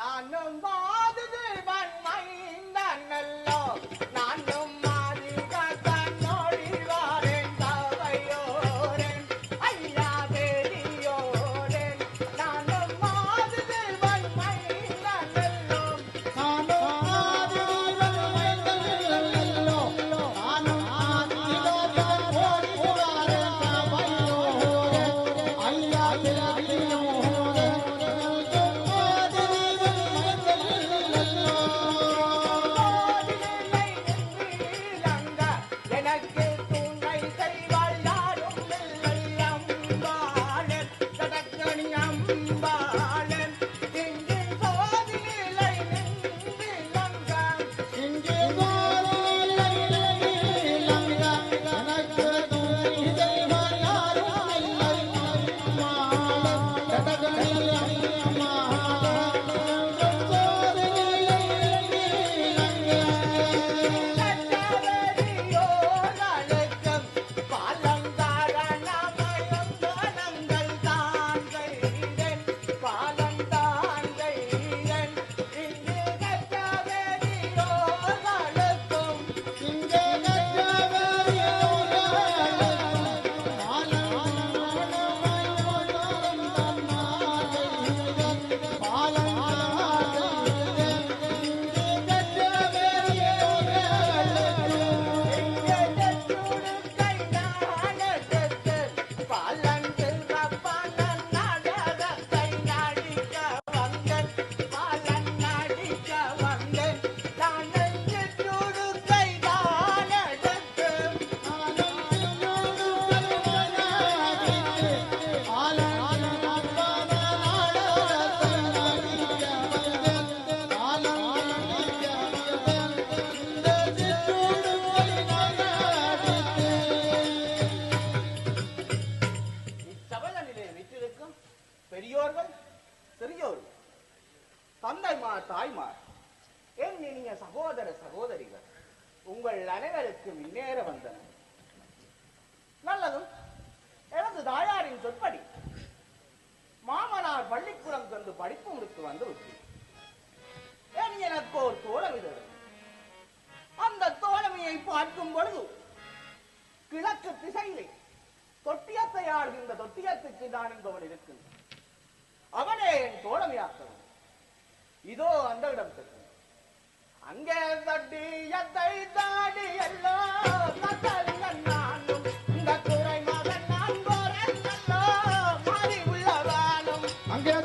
நானும் மாதுது வன்மைந்தான் நல்லோ நானும் மாதிகத்தான் நோடி வாரேன் தவையோரேன் ஐயா தேடியோரேன் நானும் மாதுது வன்மைந்தான் நல்லோ நானும் மாதிது வன்மைந்தான் நல்லோ நானும் மாதிகத்தான் நோடி வாரேன் தவையோரேன் ஐயா தேடியோரேன் பெரியோர்கள் சிறியோர்கள் தந்தைமார் தாய்மார் என் இனிய சகோதர சகோதரிகள் உங்கள் அனைவருக்கு முன்னேற வந்தனர். நல்லதும் எனது தாயாரின் சொற்படி மாமனார் பள்ளிக்கூடம் சென்று படிப்பு முடித்து வந்து விட்டேன். எனக்கு ஒரு தோழமை தரும். அந்த தோழமையை பார்க்கும் பொழுது கிழக்கு திசையிலே தொட்டியத்தை ஆடுகின்ற தொட்டியத்துக்கு நான் என்பவன் இருக்கின்றேன். அவனே என் தோழமையாக்கள். இதோ அந்த இடம் சென்று அங்கே தொட்டியத்தை தாடி எல்லாம் நானும் இந்த குறை மகன் நான் போறேன் மாறி உள்ளவானும் அங்கே